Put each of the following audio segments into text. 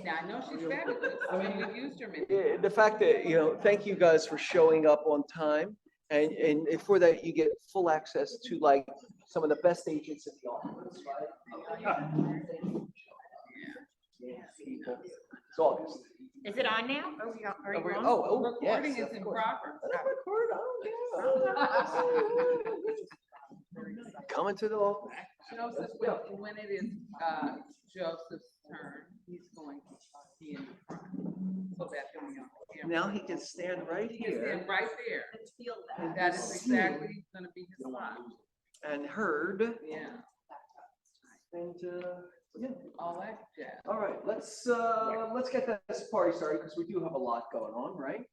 Now, I know she's fabulous. I mean, we've used her many the fact that, thank you guys for showing up on time. And for that, you get full access to like some of the best agents in the office, right? People. It's August. Is it on now? Are you on? Oh, yes. Recording is in progress. Coming to the office. Joseph, when it is Joseph's turn, he's going to be in the front. So that now he can stand right he can here. stand right there. Let's feel that. And that is exactly going to be his spot. And heard. Yeah. And yeah. All that jazz. All right, let's get this party started because we do have a lot going on, right?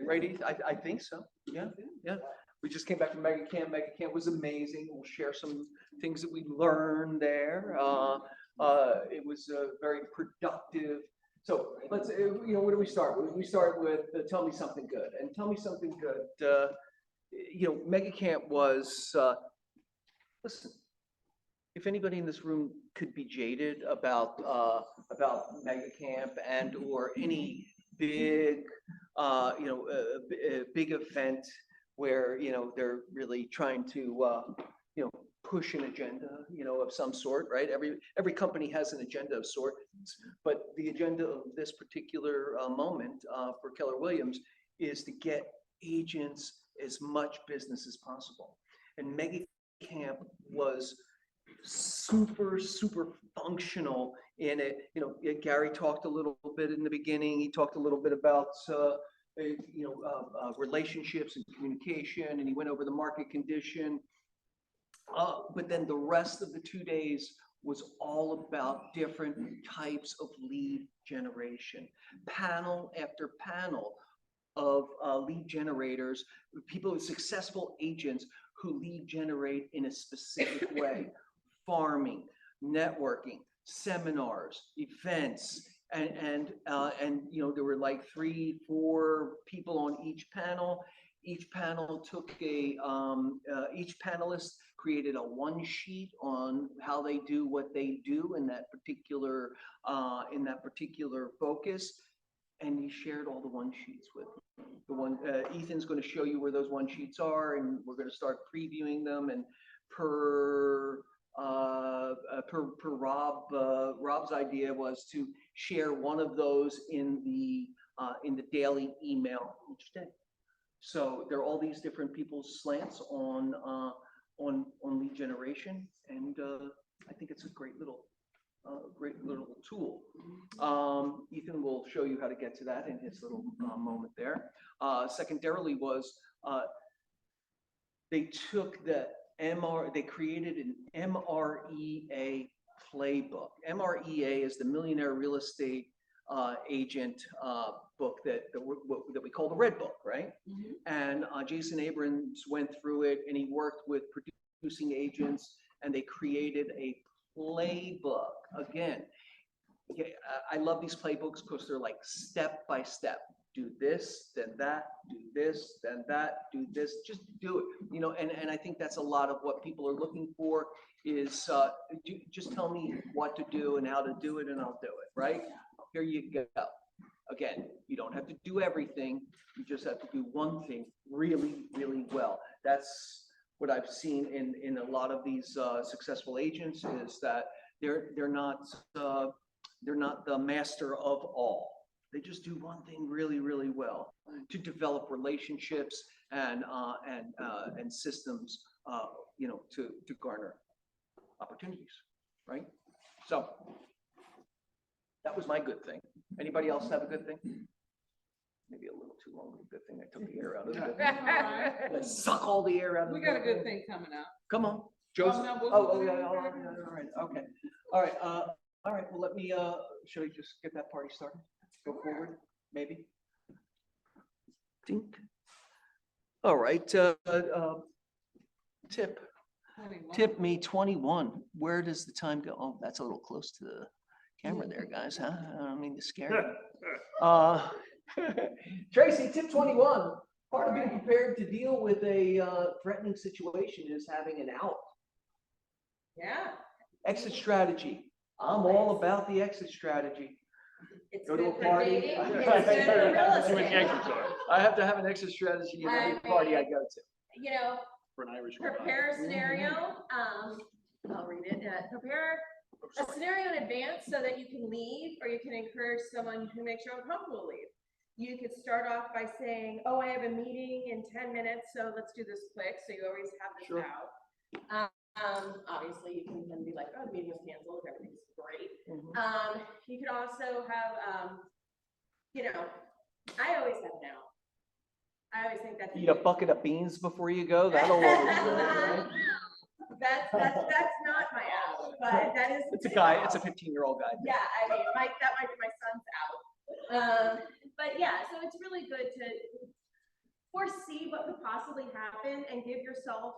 Right, Ethan? I think so. Yeah, yeah. We just came back from Mega Camp. Mega Camp was amazing. We'll share some things that we learned there. It was very productive. So let's, where do we start? We start with Tell Me Something Good. And Tell Me Something Good, Mega Camp was, listen, if anybody in this room could be jaded about Mega Camp and or any big, big event where, they're really trying to, push an agenda, of some sort, right? Every company has an agenda of sorts, but the agenda of this particular moment for Keller Williams is to get agents as much business as possible. And Mega Camp was super functional in it. Gary talked a little bit in the beginning. He talked a little bit about relationships and communication, and he went over the market condition. But then the rest of the 2 days was all about different types of lead generation. Panel after panel of lead generators, people, successful agents who lead generate in a specific way. Farming, networking, seminars, events, and there were like 3-4 people on each panel. Each panel took each panelist created a one sheet on how they do what they do in that particular focus, and he shared all the one sheets with me. Ethan's going to show you where those one sheets are, and we're going to start previewing them. And per Rob's idea was to share one of those in the daily email each day. So there are all these different people's slants on lead generation, and I think it's a great little tool. Ethan will show you how to get to that in his little moment there. Secondarily was they took they created an MREA playbook. MREA is the Millionaire Real Estate Agent book that we call the Red Book, right? Mm-hmm. And Jason Abrams went through it, and he worked with producing agents, and they created a playbook. Again, I love these playbooks because they're like step by step. Do this, then that, do this, then that, do this, just do it. And I think that's a lot of what people are looking for is just tell me what to do and how to do it, and I'll do it, right? Here you go. Again, you don't have to do everything. You just have to do one thing really, really well. That's what I've seen in a lot of these successful agents, is that they're not the master of all. They just do one thing really, really well to develop relationships and systems, to garner opportunities, right? So that was my good thing. Anybody else have a good thing? Maybe a little too long of a good thing. I took the air out of it. Let's suck all the air out of it. We got a good thing coming up. Come on, Joseph. Yeah. All right. Okay. All right. Well, let me. Should I just get that party started? Go forward, maybe. Dink. All right. Tip me 21. Where does the time go? Oh, that's a little close to the camera there, guys, huh? I don't mean to scare you. Tracy, tip 21. Part of being prepared to deal with a threatening situation is having an out. Yeah. Exit strategy. I'm all about the exit strategy. It's Go to good a for party. dating, it's good for real estate. I have to have an extra strategy at every party I go to. You know, For an Irish woman. prepare a scenario, I'll read it, prepare a scenario in advance so that you can leave, or you can encourage someone who makes you uncomfortable to leave. You could start off by saying, oh, I have a meeting in 10 minutes, so let's do this quick, so you always have this Sure. out. Obviously, you can then be like, oh, the meeting was canceled, everything's great. You could also have, you know, I always have an out. I always think that's. Eat a bucket of beans before you go, that'll always work, right? That's not my out, but that is. It's a guy, it's a 15-year-old guy. Yeah, I mean, that might be my son's out. But yeah, so it's really good to foresee what could possibly happen and give yourself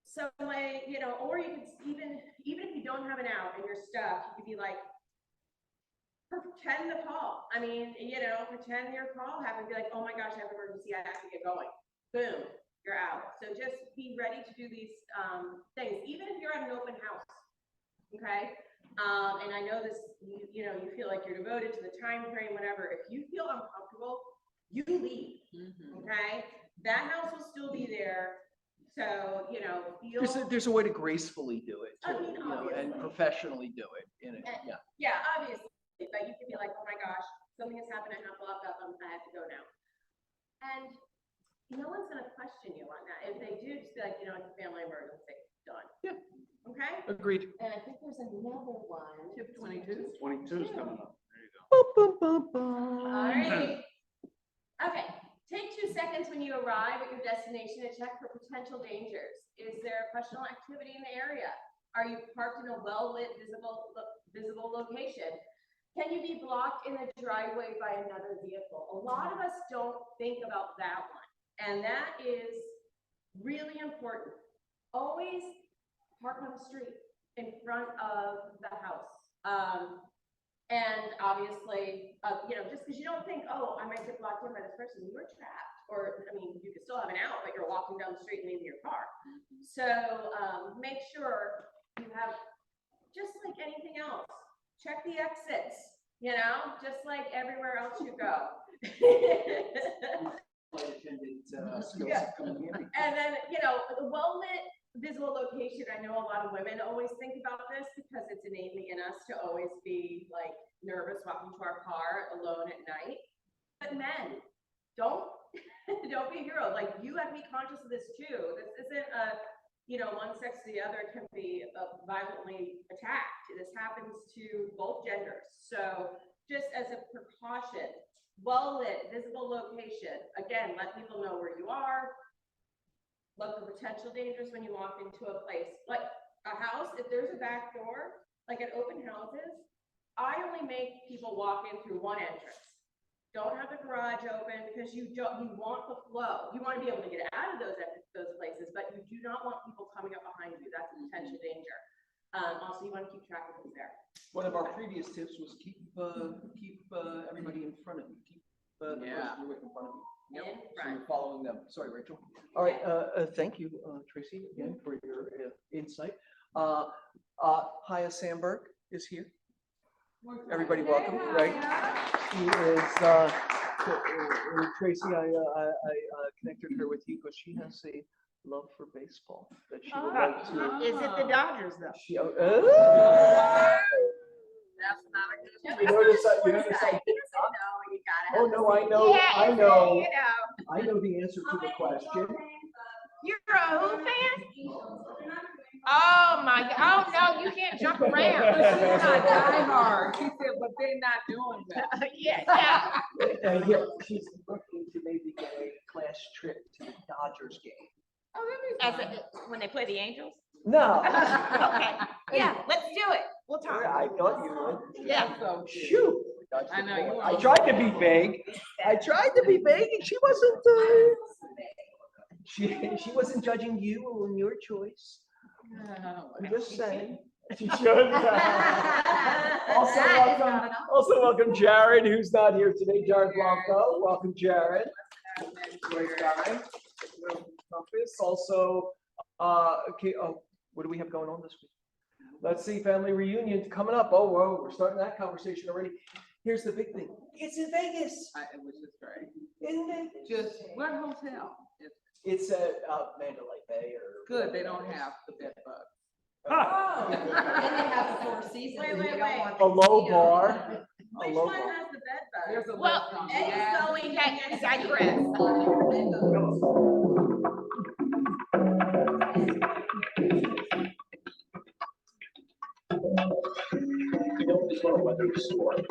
some way, you know, or you could even if you don't have an out and you're stuck, you could be like, pretend the call. I mean, you know, pretend your call happened, be like, oh my gosh, I have an emergency, I have to get going. Boom, you're out. So just be ready to do these things, even if you're at an open house. Okay. And I know this, you know, you feel like you're devoted to the time frame, whatever. If you feel uncomfortable, you leave. Okay. That house will still be there. So, you know, There's a way to gracefully do it, I too, mean, you know, and obviously. professionally do it in it, yeah. Yeah, obviously, but you can be like, oh my gosh, something has happened, I have to lock up, I have to go now. And no one's gonna question you on that. If they do, just be like, you know, it's a family emergency, done. Yeah. Okay? Agreed. And I think there's another one. Tip 22. 22 is coming up. There you go. Bum, bum, bum, All bum. right. Okay, take 2 seconds when you arrive at your destination to check for potential dangers. Is there a questionable activity in the area? Are you parked in a well-lit, visible location? Can you be blocked in the driveway by another vehicle? A lot of us don't think about that one, and that is really important. Always park on the street in front of the house. And obviously, you know, just because you don't think, oh, I might get blocked in by this person, you're trapped. Or, I mean, you could still have an out, but you're walking down the street and into your car. So make sure you have, just like anything else, check the exits, you know, just like everywhere else you go. Yeah. And then, you know, the well-lit visible location, I know a lot of women always think about this because it's innately in us to always be like nervous walking to our car alone at night. But men, don't be a hero. Like, you have to be conscious of this too. This isn't a, you know, one sex to the other can be violently attacked. This happens to both genders. So just as a precaution, well-lit, visible location. Again, let people know where you are. Look for potential dangers when you walk into a place. Like a house, if there's a back door, like at open houses, I only make people walk in through one entrance. Don't have the garage open because you want the flow. You want to be able to get out of those places, but you do not want people coming up behind you. That's a potential danger. Also, you want to keep track of who's there. One of our previous tips was keep everybody in front of you. Keep the person you're with in front of you. In So front. you're following them. Sorry, Rachel. All right, thank you, Tracy, again, for your insight. Haya Sandberg is here. Everybody welcome, right? She is, Tracy, I connected her with you because she has a love for baseball that she would like to. Is it the Dodgers though? She, That's not a good. You notice that- you notice that- You gotta Oh, no, I know, Yeah, I it's, know, you know, I know the answer to the question. you're a who fan? Oh my, oh no, you can't jump But she's around. not diehard. She said, but they're not doing that. Yeah, Yeah, she's looking to maybe get a class trip to the Dodgers game. when they play the Angels? No. Okay, yeah, let's do it. We'll talk. I thought you would. Yeah. So cute. Shoot. I know, you I were- tried to be vague. I tried to be vague and she wasn't, she wasn't judging you on your choice. Oh, I'm just saying. She should. Also welcome Jared, who's not here today. Jared Blanco. Welcome, Jared. Great guy. Compass. Also, okay, what do we have going on this week? Let's see, family reunion coming up. Oh, whoa, we're starting that conversation already. Here's the big thing. It's in Vegas. It was just great. Isn't it? Just, what hotel? It's at Mandalay Bay or. Good, they don't have the bed bugs. Ah, And they have the Four Seasons. Wait, and wait, you don't wait. want a the low casino. bar. A Which low one bar. has the bed bugs? There's a Well, list on and that. so we digress. You don't just want to weather the storm.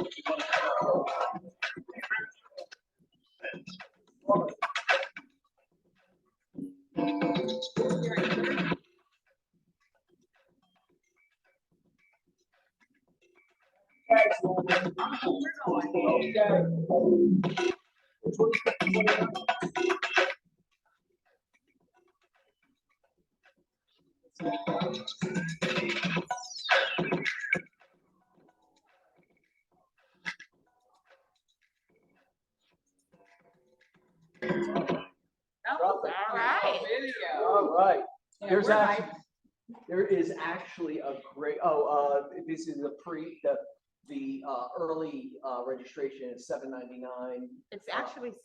That Drop was it. a Alright. video. All right. Yeah, There's we're actually, there is actually a great, this is the early registration is $7.99. It's actually $6.99.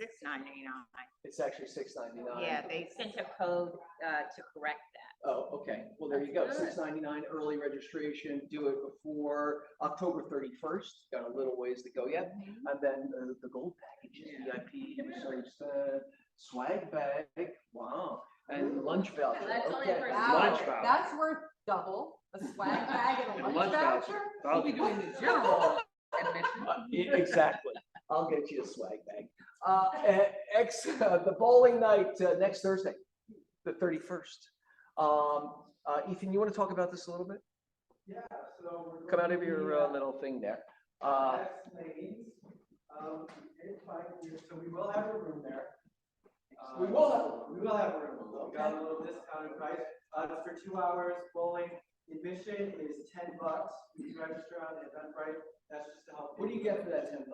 It's actually $6.99. Yeah, they sent a code to correct that. Oh, okay. Well, there you go. That's good. $6.99 early registration. Do it before October 31st. Got a little ways to go yet. And then the gold package is Yeah. VIP, swag bag. Wow. And lunch voucher. that's only Okay. for- Wow, Lunch voucher. that's worth double, a swag bag and a lunch voucher? We'll be doing the general admission. Exactly. I'll get you a swag bag. The bowling night next Thursday, the 31st. Ethan, you want to talk about this a little bit? Yeah, so. we're Come out going of to your be, little thing there. Next lanes, it's fine here, so we will have a room there. We will have a room. We will have a room. We got a little discounted price. It's for 2 hours bowling. Admission is $10. You can register on the Eventbrite. That's just to help. What do you get for that $10?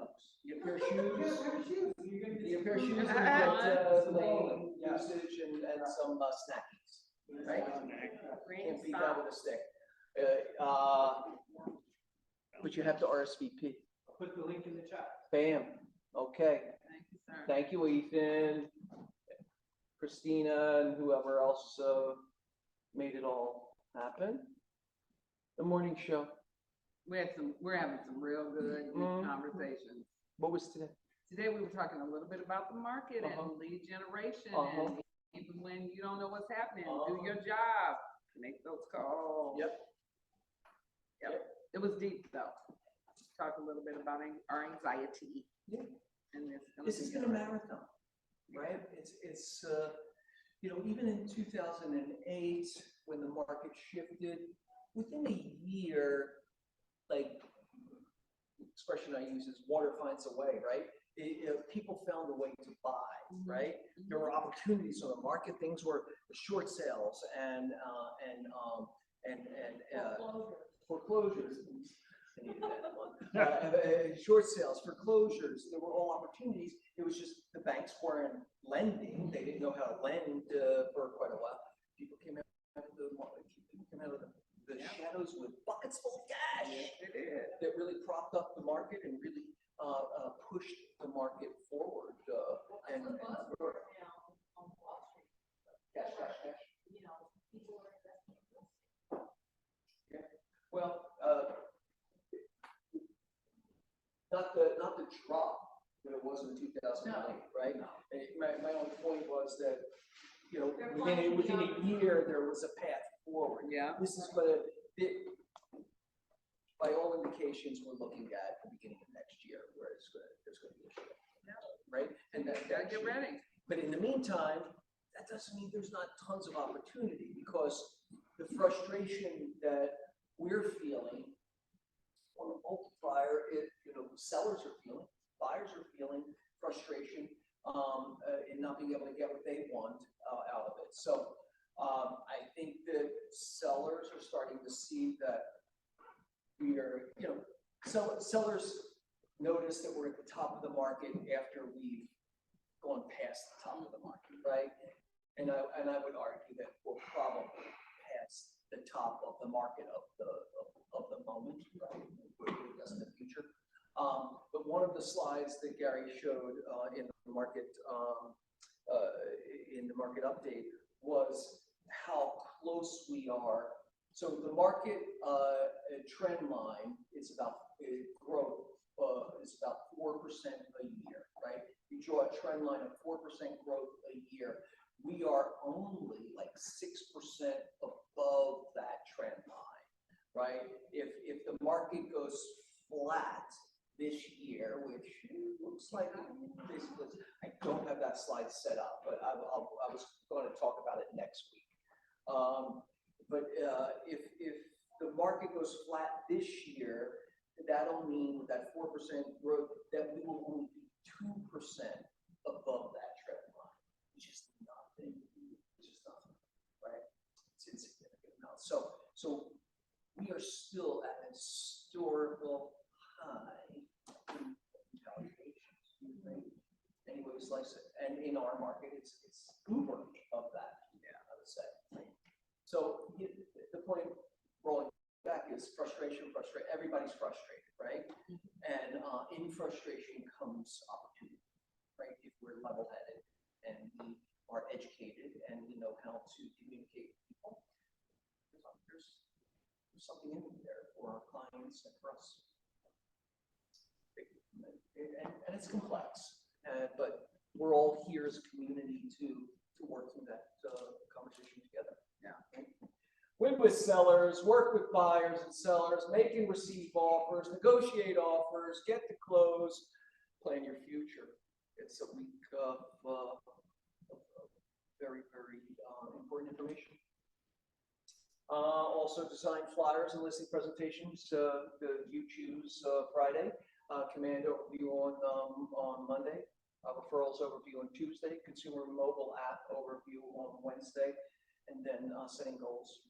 You get a pair of shoes? You get a pair of shoes. You're gonna You get a pair of shoes and you Uh-huh. get Some bowling, lane yeah. usage and some snackies. Right? Green Can't beat that spot. with a stick. But you have to RSVP. I'll put the link in the chat. Bam. Okay. Thank you, sir. Thank you, Ethan, Christina, and whoever else made it all happen. The morning show. We're having some real good Mhm. conversations. What was today? Today, we were talking a little bit about the market Uh-huh. and lead generation, Uh-huh. and even when you don't know what's happening, do Uh-huh. your job, make those calls. Yep. It was deep, though. Talk a little bit about our anxiety. Yeah. And it's gonna This has be been a good. marathon, right? It's even in 2008, when the market shifted, within a year, like, the expression I use is water finds a way, right? People found a way to buy, right? There were opportunities on the market. Things were short sales and foreclosures. I needed that one. Short sales, foreclosures, there were all opportunities. It was just the banks weren't lending. They didn't know how to lend for quite a while. People came out of the shadows with buckets full of cash. Yes, it is. That really propped up the market and really pushed the market forward. Well, not the drop that it was in 2008, right? And my only point was that, within a year, there was a path forward. Yeah. This is by all indications, we're looking at the beginning of next year where there's going to be a shift, right? And Gotta get ready. But in the meantime, that doesn't mean there's not tons of opportunity, because the frustration that we're feeling on a multiplier, sellers are feeling, buyers are feeling frustration in not being able to get what they want out of it. So I think that sellers are starting to see that sellers notice that we're at the top of the market after we've gone past the top of the market, right? And I would argue that we're probably past the top of the market of the moment, right? We're in the future. But one of the slides that Gary showed in the market update was how close we are. So the market trend line is about growth is about 4% a year, right? You draw a trend line of 4% growth a year. We are only like 6% above that trend line, right? If the market goes flat this year, which looks like basically, I don't have that slide set up, but I was going to talk about it next week. But if the market goes flat this year, that'll mean that 4% growth, that we will only be 2% above that trend line, which is nothing, right? It's insignificant amount. So we are still at a historical high in valuations, right? Any way we slice it. And in our market, it's uber of that, I would say. Right? So the point rolling back is frustration. Everybody's frustrated, right? And in frustration comes opportunity, right? If we're level-headed and we are educated and we know how to communicate with people, there's something in there for our clients and for us. And it's complex, but we're all here as a community to work through that conversation together. Yeah. Right? Win with sellers, work with buyers and sellers, make and receive offers, negotiate offers, get to close, plan your future. It's a week of very, very important information. Also design flyers and listing presentations. You choose Friday. Command overview on Monday. Referrals overview on Tuesday. Consumer mobile app overview on Wednesday. And then setting goals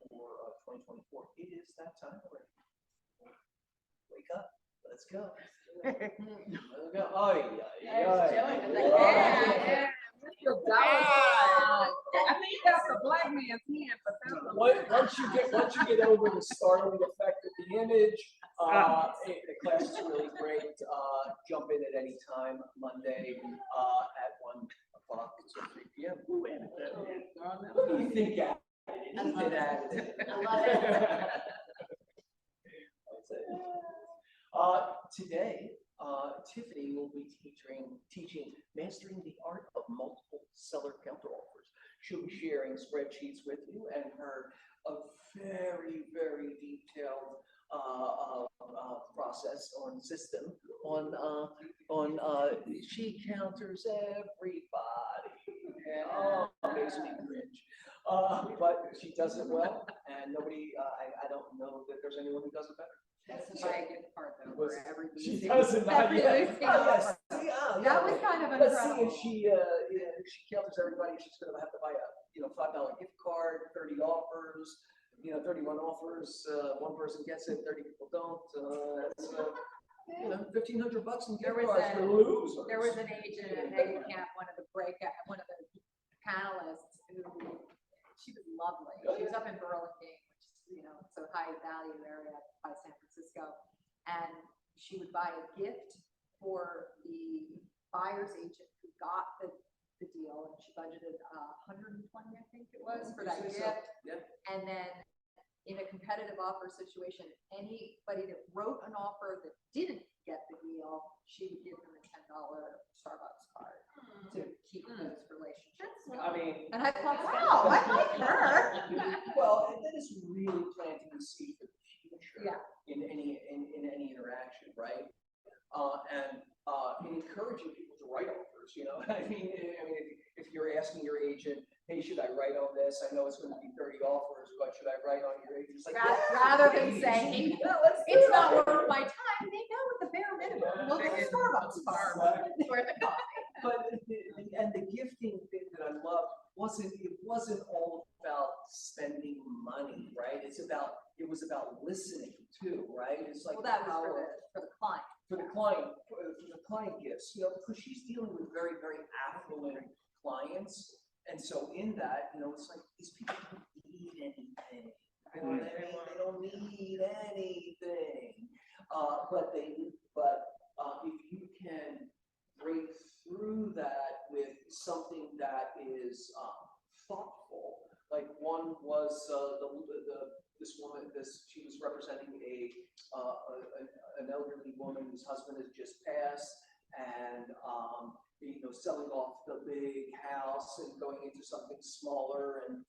for 2024. It is that time already. Wake up. Let's go. Let's go. Oh, Yeah. I think that's a black man's hand, but that's once you get over the startling effect of the image, the class is really great. Jump in at any time Monday at 1 o'clock to 3 p.m. Who added that? What do you think added it? Ethan added it. I love it. Today, Tiffany will be teaching Mastering the Art of Multiple Seller Counteroffers. She'll be sharing spreadsheets with you and a very, very detailed process on system on she counters everybody. Oh, makes me cringe. But she does it well, and nobody. I don't know that there's anyone who does it better. That's the biggest part though, where everybody. She doesn't. Not yet. Yes. That was kind of Let's see incredible. if she counters everybody. She's going to have to buy a $5 gift card, 30 offers, 31 offers. One person gets it, 30 people don't. That's $1,500 in gift cards for losers. There was an agent at Mega Camp, one of the panelists who, she was lovely. She was up in Burlingame, which is, it's a high value area by San Francisco. And she would buy a gift for the buyer's agent who got the deal, and she budgeted $120, I think it was, for that gift. Yeah. And then in a competitive offer situation, anybody that wrote an offer that didn't get the deal, she would give them a $10 Starbucks card to keep those relationships going. I mean, And I thought, wow, I like her. well, and that is really planting the seed for the future. Yeah. In any interaction, right? And encouraging people to write offers. I mean, if you're asking your agent, hey, should I write on this? I know it's going to be 30 offers, but should I write on your agent? It's like, Rather than saying, it's not worth my time, they know at the bare minimum, we'll get a Starbucks card. It's worth a coffee. But the gifting thing that I loved it wasn't all about spending money, right? It was about listening too, right? It's like, Well, that was for the client. For the client gifts, because she's dealing with very, very affluent clients. And so in that, it's like these people don't need anything. You know what I mean? They don't need anything. But if you can break through that with something that is thoughtful, like one was this woman, she was representing an elderly woman whose husband has just passed, and selling off the big house and going into something smaller, and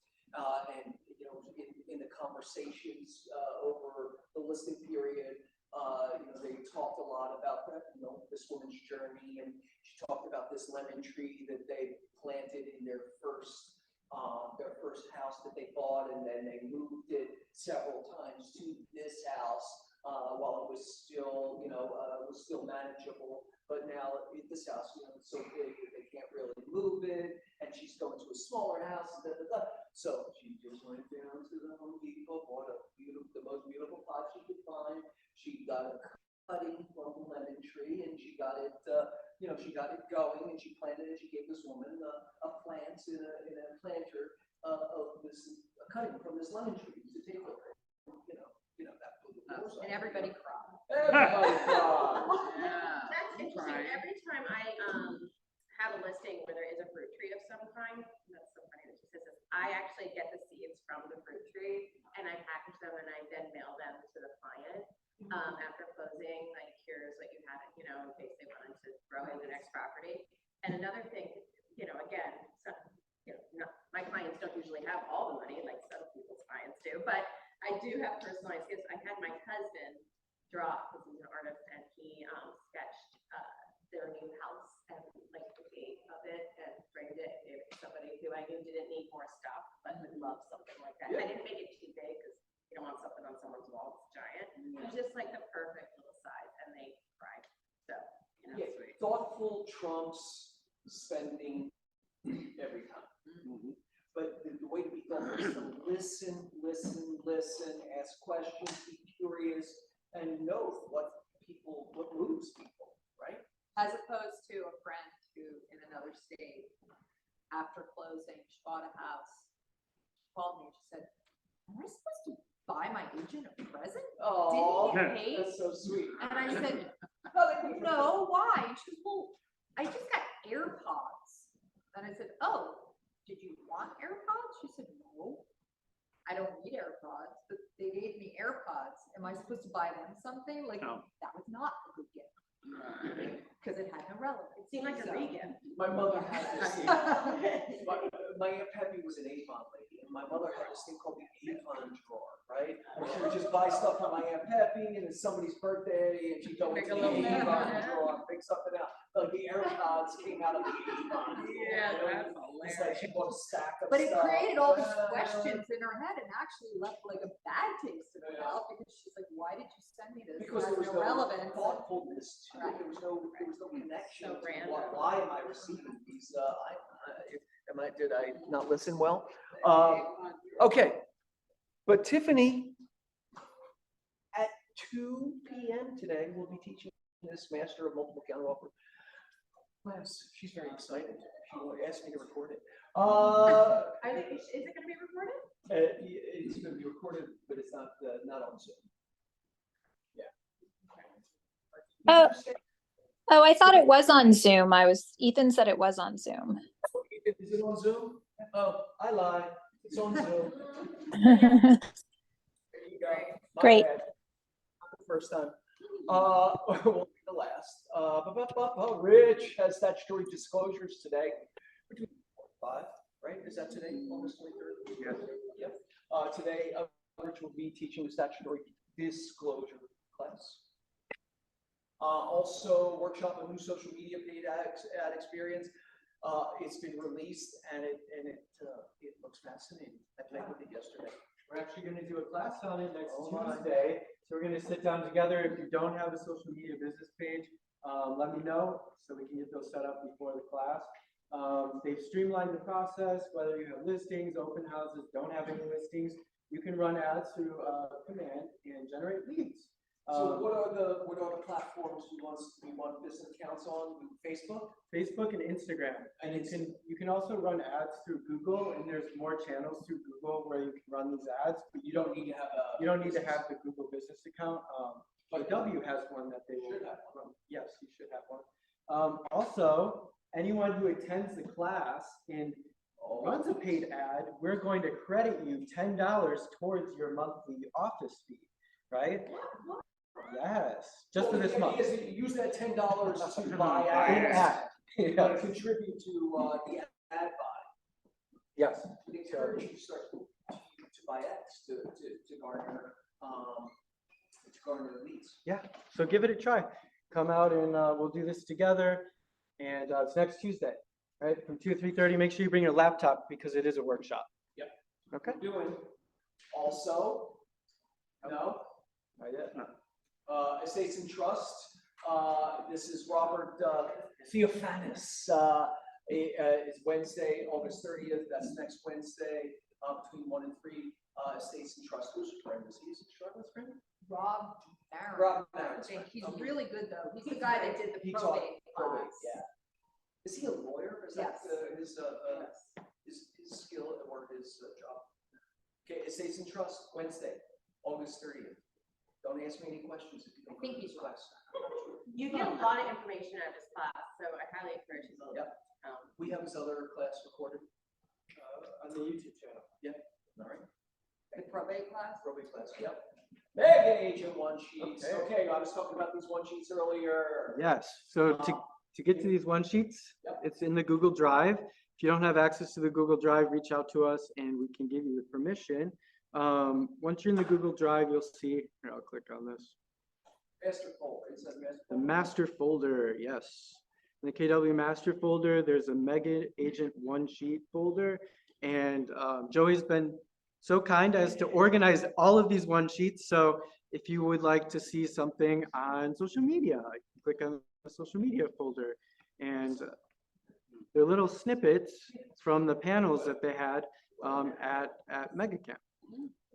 in the conversations over the listing period, they talked a lot about that, this woman's journey, and she talked about this lemon tree that they planted in their first house that they bought, and then they moved it several times to this house while it was still manageable. But now this house, it's so big that they can't really move it, and she's going to a smaller house. So she just went down to the Home Depot, bought the most beautiful pot she could find. She got a cutting from the lemon tree, and she got it going, and she planted it. She gave this woman a plant in a planter of this cutting from this lemon tree to take with her. That blew the doors off. And everybody cried. Everybody cried. Yeah. That's interesting. Right. Every time I have a listing where there is a fruit tree of some kind, that's so funny that she says this, I actually get the seeds from the fruit tree and I package them and I then mail them to the client after closing, like here's what you have, in case they wanted to grow in the next property. And another thing, again, my clients don't usually have all the money like some people's clients do, but I do have personalized gifts. I had my husband draw, because he's an artist, and he sketched their new house and like the gate of it and framed it and gave it to somebody who I knew didn't need more stuff but would love something like that. Yeah. I didn't make it too big because you don't want something on someone's wall that's giant. It was just like the perfect little size, and they cried. So Yeah, sweet. thoughtful trumps spending every time. Mhm. But the way to be thoughtful is to listen, ask questions, be curious, and know what moves people, right? As opposed to a friend who in another state, after closing, she bought a house, she called me and she said, am I supposed to buy my agent a present? Oh, Didn't he get paid? that's so sweet. And I said, no, why? And she goes, well, I just got AirPods. And I said, oh, did you want AirPods? She said, no, I don't need AirPods, but they gave me AirPods. Am I supposed to buy them something? Like, No. that was not a good gift. Because it had no relevance. It seemed like a So- re-gift. My mother had this thing. My Aunt Peppy was an Avon lady, and my mother had this thing called the Avon drawer, right? And she would just buy stuff from my Aunt Peppy, and it's somebody's birthday, and she'd go Make into a the little Avon note. drawer and pick something out. Like the AirPods came out of the Avon drawer. Yeah, that's It's like she bought a stack of But it stuff. created all these questions in her head and actually left like a bad taste in her mouth because she's like, why did you send me this? It Because has there was no no relevance. thoughtfulness to it. Right. There was no connection. So to random. why am I receiving these? Did I not listen well? Okay, but Tiffany, at 2 p.m. today, will be teaching this Master of Multiple Counteroffer class. She's very excited. She asked me to record it. Is it going to be recorded? It's going to be recorded, but it's not on Zoom. Oh, I thought it was on Zoom. Ethan said it was on Zoom. Is it on Zoom? Oh, I lied. It's on Zoom. Great. There you go. My Great. bad. Not the first time. Won't be the last. Rich has statutory disclosures today. Between 4 and 5, right? Is that today? August 23rd? Yes. Yep. Today, Rich will be teaching the statutory disclosure class. Also, workshop on new social media paid ad experience. It's been released and it looks fascinating. I played with it yesterday. We're actually going to do a class on it next Oh, my. Tuesday. So we're going to sit down together. If you don't have a social media business page, let me know so we can get those set up before the class. They've streamlined the process, whether you have listings, open houses, don't have any listings, you can run ads through command and generate leads. So what are the platforms we want business accounts on? Facebook? Facebook and Instagram. And you can also run ads through Google, and there's more channels through Google where you can run these ads, but you don't need to have the Google business account. But W has one that they will run. Yes, you should have one. Also, anyone who attends the class and runs a paid ad, we're going to credit you $10 towards your monthly office fee, right? Yes, just for this month. Use that $10 to buy In ads. ad. Yes. Contribute to the ad buy. Yes. Encourage you to start to buy ads to garner leads. Yeah, so give it a try. Come out and we'll do this together. And it's next Tuesday, right? From 2 to 3:30. Make sure you bring your laptop because it is a workshop. Yep. Okay. Doing also, no, Not yet. No. Estates and Trust. This is Robert Theophanis. It's Wednesday, August 30th. That's next Wednesday between 1 and 3. Estates and Trust. Who's your friend? Is he Charlotte's friend? Rob Barron. Rob Barron. I think he's really good though. He's the guy that did the He taught probate class. Yeah. Is he a lawyer? Is Yes. that his skill or his job? Okay, Estates and Trust, Wednesday, August 30th. Don't ask me any questions if you don't. I think go to he's this class. You get a lot of information out of this class, so I highly encourage you to. Yep. We have his other class recorded. On the YouTube channel. All right. The probate class. Probate class. Yep. Mega agent one sheets. Okay. Okay, I was talking about these one sheets earlier. Yes. So to get to these one sheets, Yep. it's in the Google Drive. If you don't have access to the Google Drive, reach out to us and we can give you the permission. Once you're in the Google Drive, you'll see, here, I'll click on this. Master folder. It says master The folder. master folder, yes. In the KW master folder, there's a mega agent one sheet folder. And Joey's been so kind as to organize all of these one sheets. So if you would like to see something on social media, click on the social media folder. And they're little snippets from the panels that they had at MegaCamp.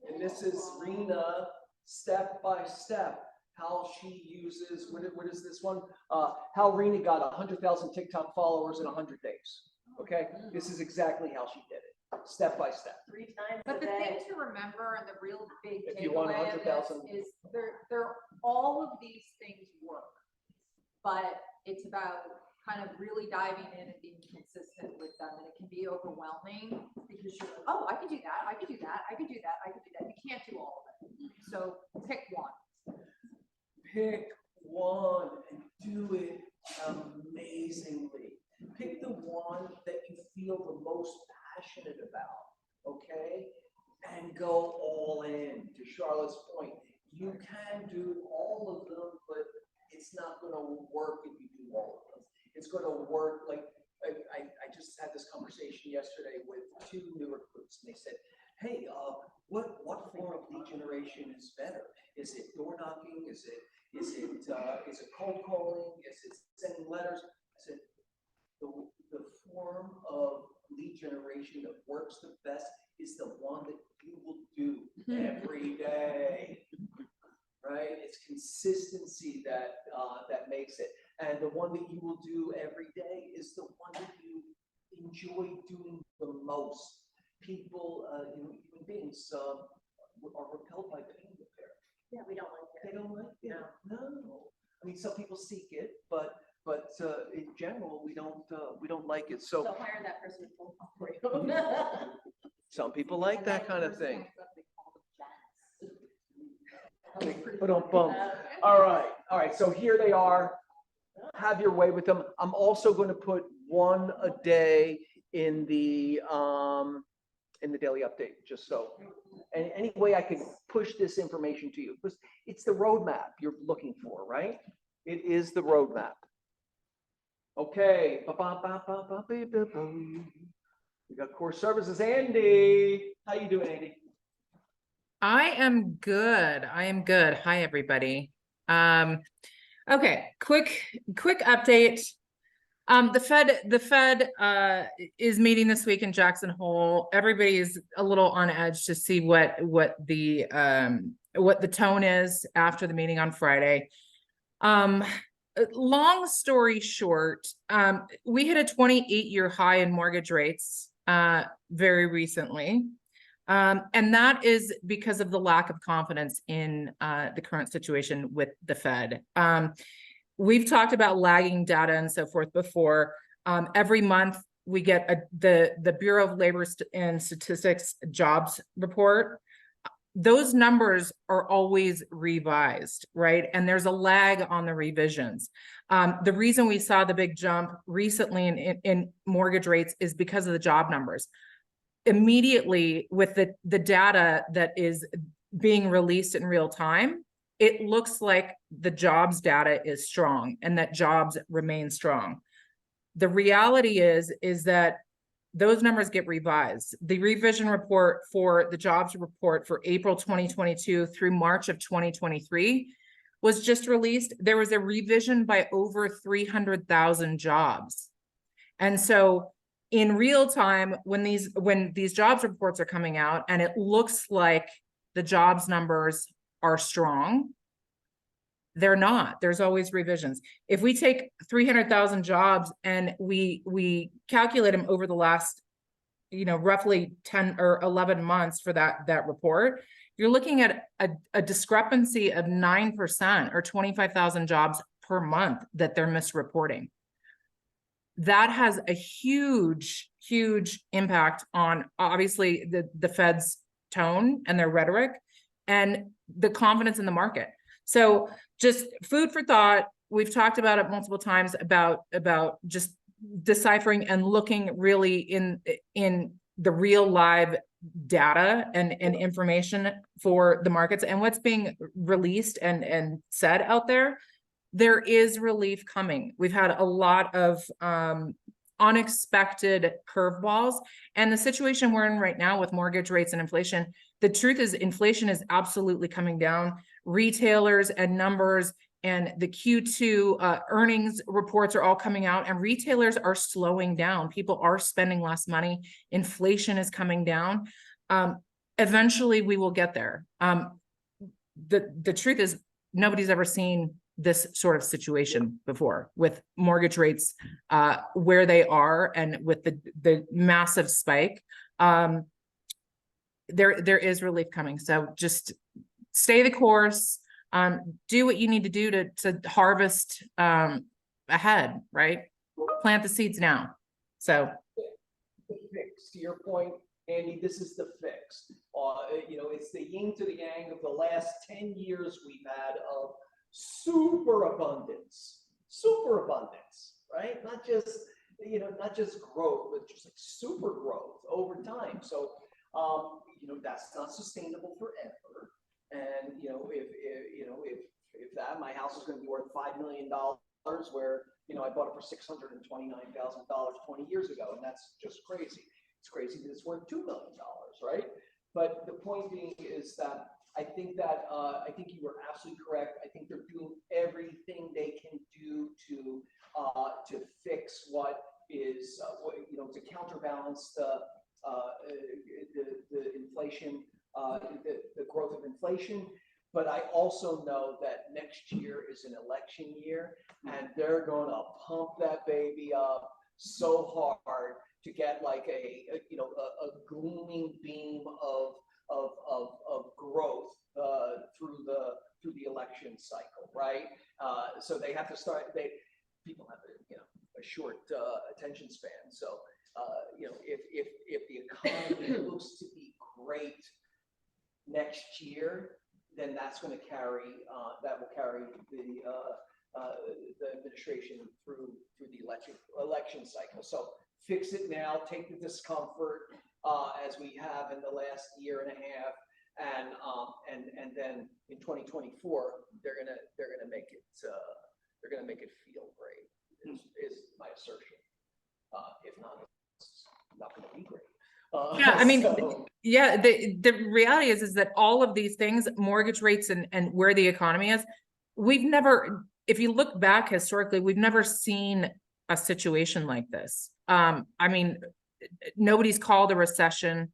And this is Rena step by step, how she uses, what is this one? How Rena got 100,000 TikTok followers in 100 days. Okay, this is exactly how she did it, step by step. 3 times a But the day. thing to remember and the real big If you want takeaway of 100,000. this is they're all of these things work. But it's about kind of really diving in and being consistent with them. And it can be overwhelming because you're, oh, I can do that, I can do that, I can do that, I can do that. You can't do all of it. So pick one. Pick one and do it amazingly. Pick the one that you feel the most passionate about, okay? And go all in. To Charlotte's point, you can do all of them, but it's not going to work if you do all of them. It's going to work like I just had this conversation yesterday with 2 new recruits, and they said, "Hey, what form of lead generation is better? Is it door knocking? Is it cold calling? Is it sending letters?" I said, the form of lead generation that works the best is the one that you will do every day, right? It's consistency that makes it. And the one that you will do every day is the one that you enjoy doing the most. People, human beings are repelled by pain repair. Yeah, we don't like They it. don't like it. No. I mean, some people seek it, but in general, we don't like it. So So hire that person to phone call for you. some people like And that then kind of first thing. hangs up, they call them jazz. But don't bump. All right. So here they are. Have your way with them. I'm also going to put one a day in the daily update, just so. And any way I can push this information to you, because it's the roadmap you're looking for, right? It is the roadmap. Okay. We got core services. Andy, how you doing, Andy? I am good. Hi, everybody. Okay, quick update. The Fed is meeting this week in Jackson Hole. Everybody's a little on edge to see what the what the tone is after the meeting on Friday. Long story short, we hit a 28-year high in mortgage rates very recently. And that is because of the lack of confidence in the current situation with the Fed. We've talked about lagging data and so forth before. Every month we get the Bureau of Labor and Statistics jobs report. Those numbers are always revised, right? And there's a lag on the revisions. The reason we saw the big jump recently in mortgage rates is because of the job numbers. Immediately with the data that is being released in real time, it looks like the jobs data is strong and that jobs remain strong. The reality is that those numbers get revised. The revision report for the jobs report for April 2022 through March of 2023 was just released. There was a revision by over 300,000 jobs. And so in real time, when these jobs reports are coming out and it looks like the jobs numbers are strong, they're not. There's always revisions. If we take 300,000 jobs and we calculate them over the last, roughly 10 or 11 months for that report, you're looking at a discrepancy of 9% or 25,000 jobs per month that they're misreporting. That has a huge, huge impact on obviously the Fed's tone and their rhetoric and the confidence in the market. So just food for thought. We've talked about it multiple times about just deciphering and looking really in the real live data and information for the markets and what's being released and said out there. There is relief coming. We've had a lot of unexpected curveballs, and the situation we're in right now with mortgage rates and inflation, the truth is inflation is absolutely coming down. Retailers and numbers and the Q2 earnings reports are all coming out, and retailers are slowing down. People are spending less money. Inflation is coming down. Eventually we will get there. The truth is nobody's ever seen this sort of situation before with mortgage rates where they are and with the massive spike. There is relief coming. So just stay the course, do what you need to do to harvest ahead, right? Plant the seeds now. So the fix, to your point, Andy, this is the fix. It's the yin to the yang of the last 10 years we've had of superabundance, right? Not just growth, but just like super growth over time. So, that's not sustainable forever. And, if that, my house is going to be worth $5 million, where, I bought it for $629,000 20 years ago. And that's just crazy. It's crazy that it's worth $2 million, right? But the point being is that I think you were absolutely correct. I think they're doing everything they can do to fix what is, to counterbalance the inflation, the growth of inflation. But I also know that next year is an election year, and they're going to pump that baby up so hard to get like a gleaming beam of growth through the election cycle, right? So they have to start. People have a short attention span. So if the economy looks to be great next year, then that's going to carry the administration through the election cycle. So fix it now. Take the discomfort as we have in the last year and a half, and then in 2024 they're gonna make it feel great. Is my assertion. If not, it's not gonna be great. Yeah, I mean, so. yeah, the reality is that all of these things, mortgage rates and where the economy is, we've never, if you look back historically, we've never seen a situation like this. I mean, nobody's called a recession.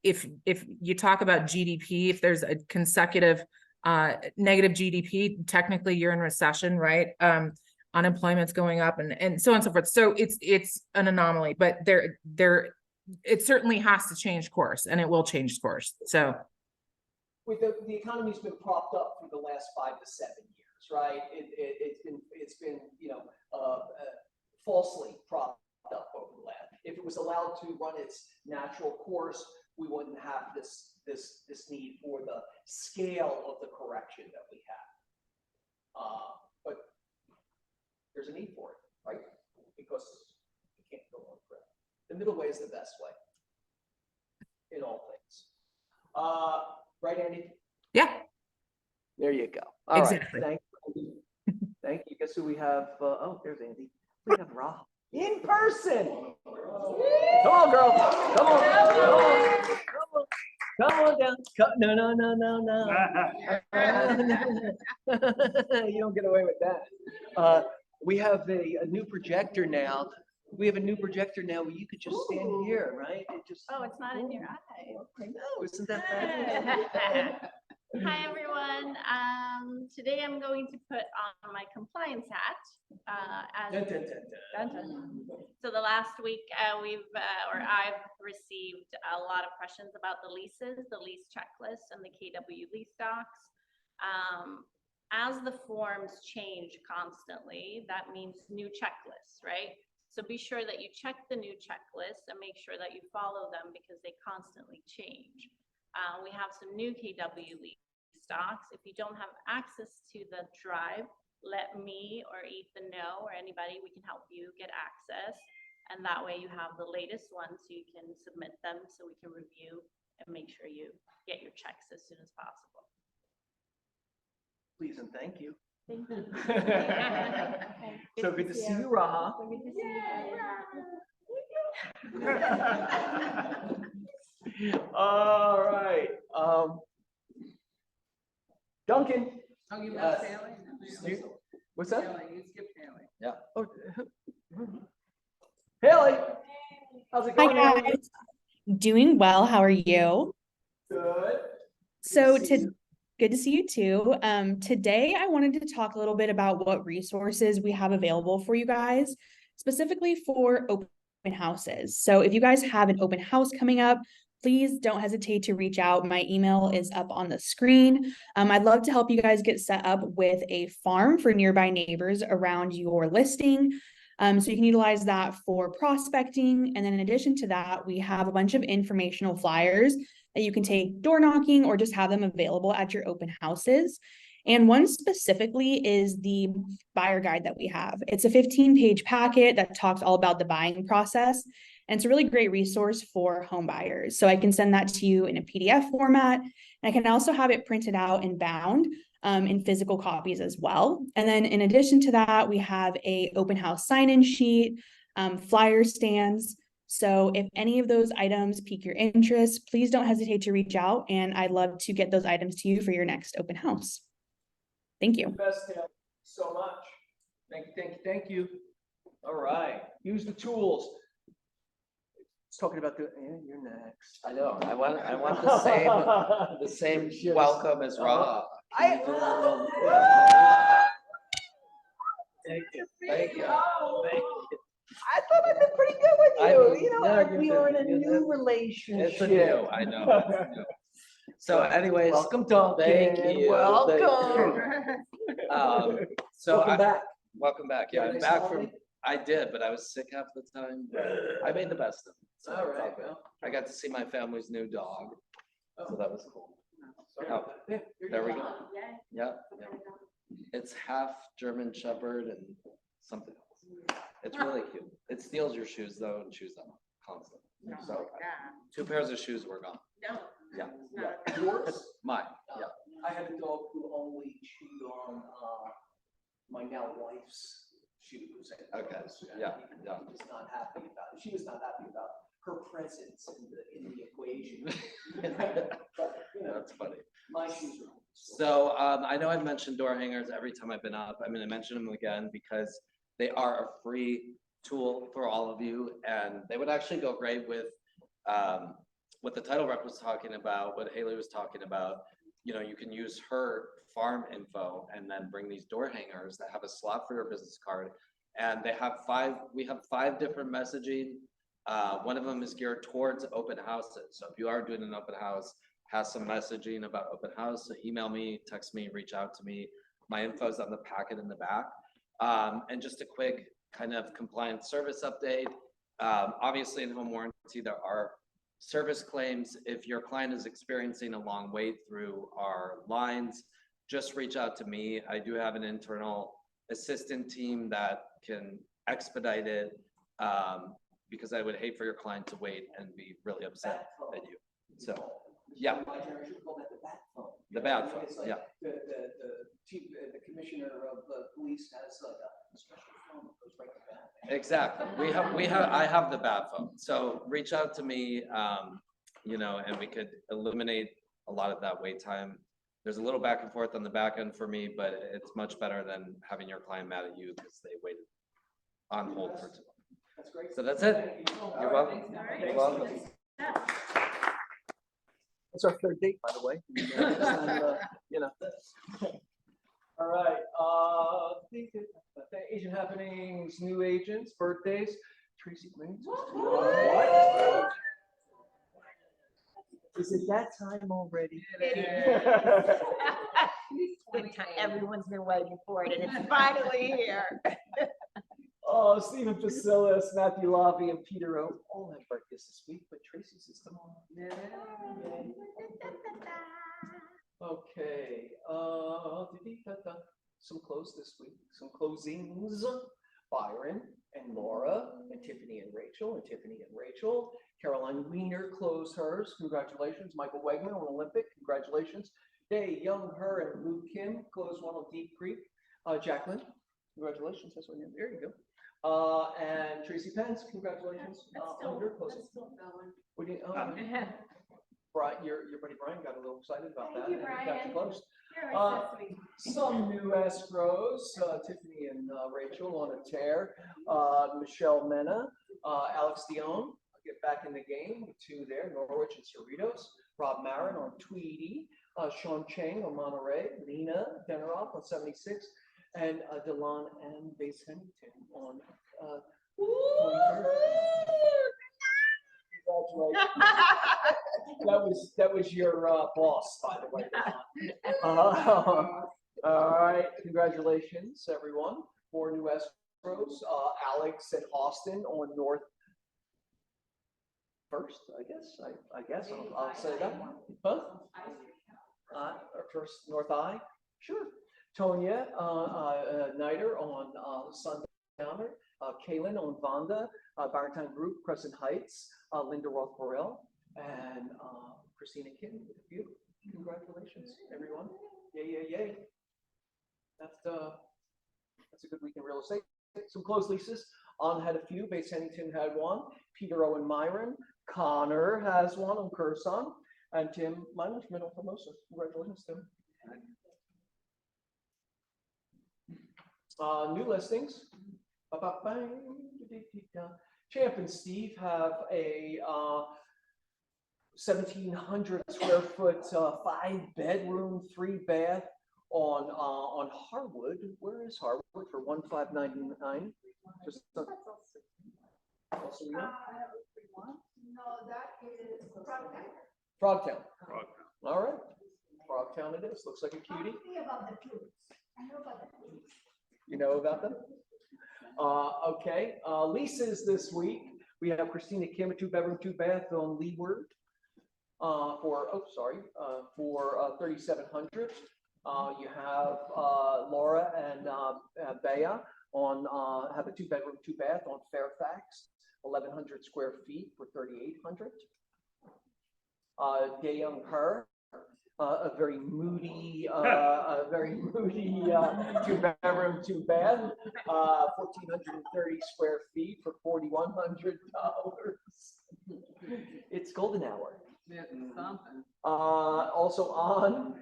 if you talk about GDP, if there's a consecutive negative GDP, technically you're in recession, right? Unemployment's going up and so on and so forth. So it's an anomaly, but it certainly has to change course, and it will change course. So With the economy's been propped up for the last 5 to 7 years, right? It's been falsely propped up over the last. If it was allowed to run its natural course, we wouldn't have this need for the scale of the correction that we have. But there's a need for it, right? Because you can't go on forever. The middle way is the best way in all things. Right, Andy? yeah, There you go. All right. Exactly. Thank you. Thank you. Guess who we have? Oh, there's Andy. We have Ra in person. Come on, girl. Come on. Come on down. No. You don't get away with that. We have a new projector now. We have a new projector now where you could just stand here, right? Oh, it's not in your eye. I know, isn't that fabulous? Hi, everyone. Today I'm going to put on my compliance hat. Dun, dun. So the last week I've received a lot of questions about the leases, the lease checklist, and the KW lease docs. As the forms change constantly, that means new checklists, right? So be sure that you check the new checklist and make sure that you follow them because they constantly change. We have some new KW lease docs. If you don't have access to the drive, let me or Ethan know, or anybody, we can help you get access. And that way you have the latest ones so you can submit them so we can review and make sure you get your checks as soon as possible. Please and thank you. Thank you. So good to see you, Raha. Good to see you. All right. Duncan. Oh, you missed Haley? What's that? Haley, you skipped Haley. Yeah. Oh, Haley. How's it going, Hi Haley? guys, doing well. How are you? Good. So Good to see you. good to see you too. Today I wanted to talk a little bit about what resources we have available for you guys, specifically for open houses. So if you guys have an open house coming up, please don't hesitate to reach out. My email is up on the screen. I'd love to help you guys get set up with a farm for nearby neighbors around your listing. So you can utilize that for prospecting. And then in addition to that, we have a bunch of informational flyers that you can take door knocking or just have them available at your open houses. And one specifically is the buyer guide that we have. It's a 15-page packet that talks all about the buying process. And it's a really great resource for home buyers. So I can send that to you in a PDF format. And I can also have it printed out and bound in physical copies as well. And then in addition to that, we have a open house sign-in sheet, flyer stands. So if any of those items pique your interest, please don't hesitate to reach out, and I'd love to get those items to you for your next open house. Thank you. Best, Haley. So much. Thank you. All right. Use the tools. It's talking about you're next. I know, I want the same welcome as Raha. Thank you. Thank you. I thought I did pretty good with you. We are in a new relationship. It's a new, I know. It's new. So anyways. Welcome, Duncan. Thank you. Welcome. So Welcome back. Welcome back. Yeah, I'm back from, I did, but I was sick half the time. I made the best of it. So All right, it's good. well. I got to see my family's new dog. So that was cool. Sorry Oh, about that. there we go. Yeah. It's half German Shepherd and something else. It's really cute. It steals your shoes though and chews them constantly. So 2 pairs of shoes were gone. No. Yeah. Yours? Mine. Yeah. I had a dog who only chewed on my now wife's shoes. Okay, yeah, yeah. She was not happy about it. She was not happy about her presence in the equation. But, That's funny. my shoes are. So I know I've mentioned door hangers every time I've been up. I'm going to mention them again because they are a free tool for all of you, and they would actually go great with what the title rep was talking about, what Haley was talking about, you know, you can use her farm info and then bring these door hangers that have a slot for your business card. And we have 5 different messaging. One of them is geared towards open houses. So if you are doing an open house, has some messaging about open house, so email me, text me, reach out to me. My info is on the packet in the back. And just a quick kind of compliance service update. Obviously in home warranty, there are service claims. If your client is experiencing a long wait through our lines, just reach out to me. I do have an internal assistant team that can expedite it, because I would hate for your client to wait and be really upset at you. So, yeah. My generation called that the bat phone. The bat phone, It's like yeah. The commissioner of the police has like a special phone that goes right to that. Exactly. I have the bat phone. So reach out to me, you know, and we could eliminate a lot of that wait time. There's a little back and forth on the back end for me, but it's much better than having your client mad at you because they waited on hold for too long. That's great. So that's it. You're welcome. You're welcome. It's our 3rd date, by the way. And, you know. All right, Asian happenings, new agents, birthdays. Tracy Green. What? Is it that time already? Everyone's been waiting for it, and it's finally here. Oh, Stephen Facilis, Matthew Lavi, and Peter O all have birthdays this week, but Tracy's is tomorrow. Okay, some close this week, some closings. Byron and Laura and Tiffany and Rachel. Caroline Wiener closed hers. Congratulations. Michael Wegman on Olympic. Congratulations. Day Young, her, and Luke Kim closed one on Deep Creek. Jacqueline, congratulations. That's what there you go. And Tracy Pence, congratulations on your closing. What do you? Brian, your buddy Brian got a little excited about that. Thank you, And got you Brian. close. You're so sweet. Some new escrows, Tiffany and Rachel on a tear. Michelle Mena, Alex Dion, get back in the game with 2 there, Norwich and Cerritos. Rob Marin on Tweedy, Sean Chang on Monterey, Lena Deneroff on 76, and Delon and Base Huntington on 23rd. Congratulations. That was your boss, by the way. All right, congratulations, everyone. 4 new escrows. Alex and Austin on North First, I guess I'll say that. Huh? Or First North Eye. Sure. Tonya Nider on Sundowner. Kaylin on Vonda. Barrington Group, Crescent Heights. Linda Roth Burrell and Christina Kim with a few. Congratulations, everyone. Yay. That's a good week in real estate. Some closed leases. On had a few. Base Huntington had 1. Peter Owen Myron. Connor has 1 on Curson. And Tim Miners, Middle Formosa. Congratulations, Tim. New listings. Champ and Steve have a 1,700 square foot 5-bedroom, 3-bath on Harwood. Where is Harwood for 1,599? Just also, No, that is Frogtown. Frogtown. All right, Frogtown it is. Looks like a cutie. About the tubes. I know about the tubes. You know about them? Okay, leases this week. We have Christina Kim, a 2-bedroom, 2-bath on Leeward for 3,700. You have Laura and Bea on have a 2-bedroom, 2-bath on Fairfax, 1,100 square feet for 3,800. Dayoung Her, a very moody 2-bedroom, 2-bath, 1,430 square feet for $4,100. It's golden hour. Yeah, something. Also on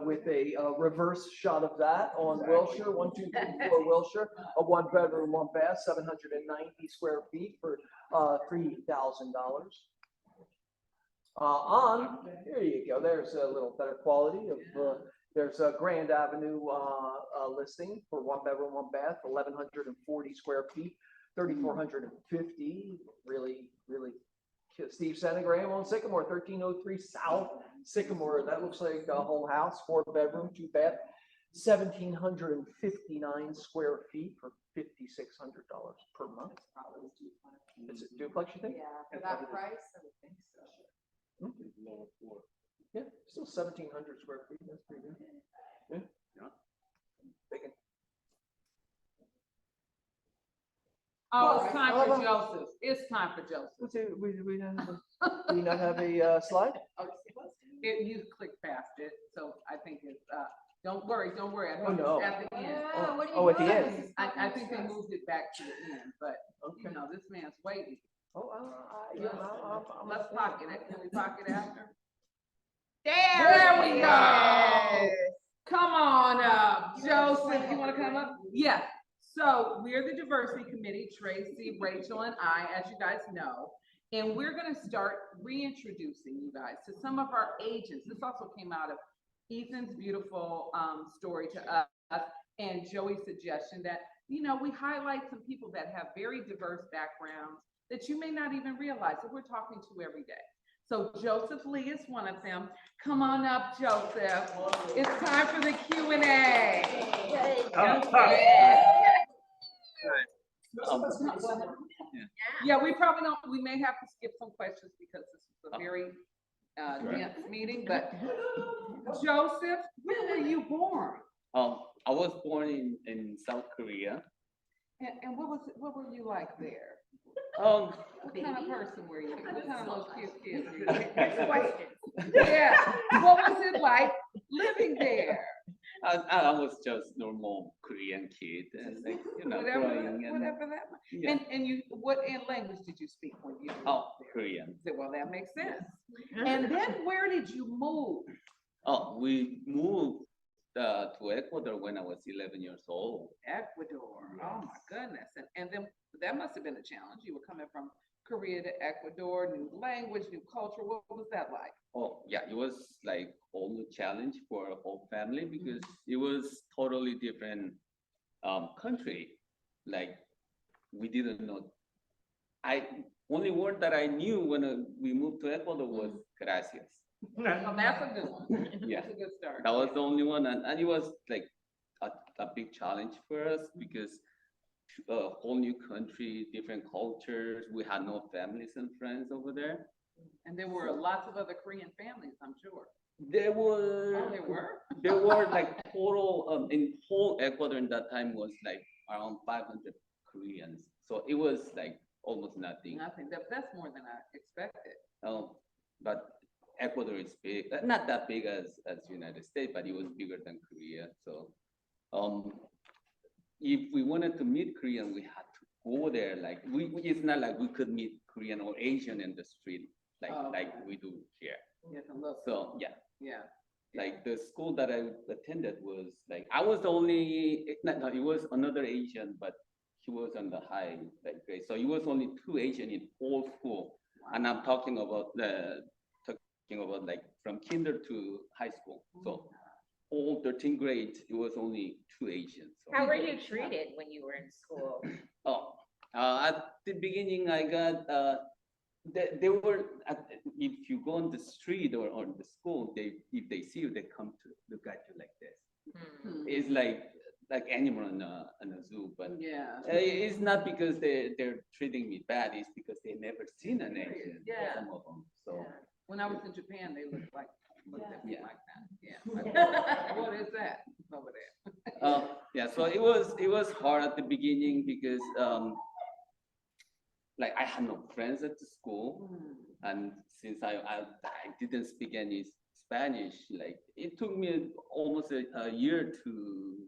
with a reverse shot of that on Wilshire, 1234 Wilshire, a 1-bedroom, 1-bath, 790 square feet for $3,000. Here you go, there's a little better quality of, there's a Grand Avenue, listing for 1 bedroom, 1 bath, 1,140 square feet, 3,450, really, really. Steve Senegram on Sycamore, 1303 South Sycamore, that looks like a whole house, 4 bedroom, 2 bath, 1,759 square feet for $5,600 per month. Is it duplex, you think? Yeah, for that price, I would think so. Yeah, still 1,700 square feet, that's pretty good. Yeah. Big. Oh, it's time for Joseph. It's time for Joseph. We not have a slide? You click past it, so I think it's, don't worry. I Oh, think no. it's at the end. Oh, at the end. I think they moved it back to the end, but, you know, this man's waiting. Let's pocket it. Can we pocket after? There we go. Come on up, Joseph. You want to come up? Yeah. So we're the diversity committee, Tracy, Rachel, and I, as you guys know, and we're going to start reintroducing you guys to some of our agents. This also came out of Ethan's beautiful story to us and Joey's suggestion that, you know, we highlight some people that have very diverse backgrounds that you may not even realize that we're talking to every day. So Joseph Lee is one of them. Come on up, Joseph. It's time for the Q&A. Yeah, we probably don't, we may have to skip some questions because this is a very dense meeting, but Joseph, where were you born? I was born in South Korea. And what were you like there? Um, What kind of person were you? What kind of little cute kid were you? Yeah, what was it like living there? I was just normal Korean kid and like, you know, growing and Whatever that. yeah. And you, what language did you speak when you? Oh, Korean. Well, that makes sense. And then where did you move? Oh, we moved to Ecuador when I was 11 years old. Ecuador. Oh my goodness. And then that must have been a challenge. You were coming from Korea to Ecuador, new language, new culture. What was that like? Oh, yeah, it was like all the challenge for a whole family because it was totally different country. Like we didn't know. Only word that I knew when we moved to Ecuador was gracias. Well, that's a good one. Yeah, That's a good start. that was the only one, and it was like a big challenge for us because a whole new country, different cultures. We had no families and friends over there. And there were lots of other Korean families, I'm sure. There were. Oh, there were? There were like total in whole Ecuador in that time was like around 500 Koreans. So it was like almost nothing. Nothing. That's more than I expected. But Ecuador is big, not that big as United States, but it was bigger than Korea. So if we wanted to meet Korean, we had to go there. Like it's not like we could meet Korean or Asian in the street like we do here. Yes, I love So yeah. Yeah. Like the school that I attended was like I was the only it was another Asian, but he was on the high grade. So it was only 2 Asian in whole school. And I'm talking about like from kinder to high school. So all 13 grades, it was only 2 Asians. So. How were you treated when you were in school? At the beginning, I got they were if you go on the street or on the school, if they see you, they come to look at you like this. It's like animal in a zoo, but yeah, it's not because they're treating me bad. It's because they never seen an Asian. Yeah. Some of them. So when I was in Japan, they looked at me like that. Yeah. What is that over there? Yeah. So it was hard at the beginning because like I had no friends at the school, and since I didn't speak any Spanish, like it took me almost a year to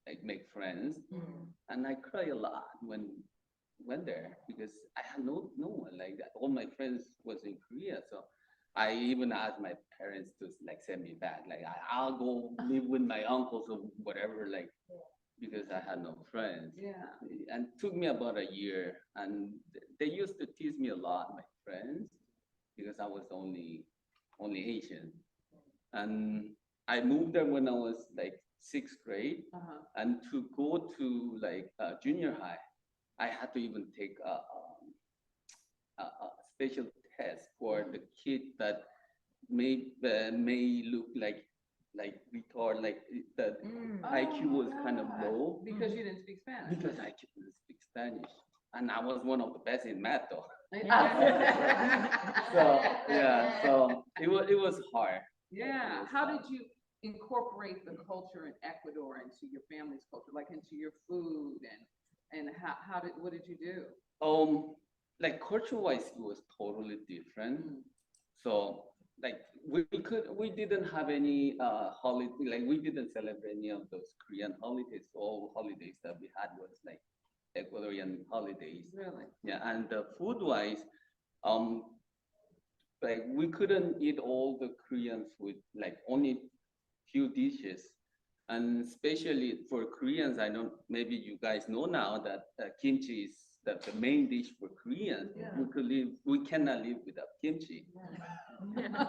like make friends, and I cry a lot when went there because I had no one like that. All my friends was in Korea, so I even asked my parents to like send me back. Like I'll go live with my uncles or whatever, like because I had no friends. Yeah. And it took me about a year, and they used to tease me a lot, my friends, because I was only Asian. And I moved there when I was like 6th grade. And to go to like junior high, I had to even take a special test for the kid that may look like retard, like the IQ was kind of low. Because you didn't speak Spanish. Because I couldn't speak Spanish. And I was one of the best in math though. So yeah, so it was hard. Yeah, how did you incorporate the culture in Ecuador into your family's culture, like into your food and what did you do? Like culture-wise, it was totally different. So like we didn't have any holiday, like we didn't celebrate any of those Korean holidays. All holidays that we had was like Ecuadorian holidays. Really? Yeah, and food-wise, like we couldn't eat all the Korean food, like only few dishes. And especially for Koreans, I know maybe you guys know now that kimchi is the main dish for Koreans. We cannot live without kimchi.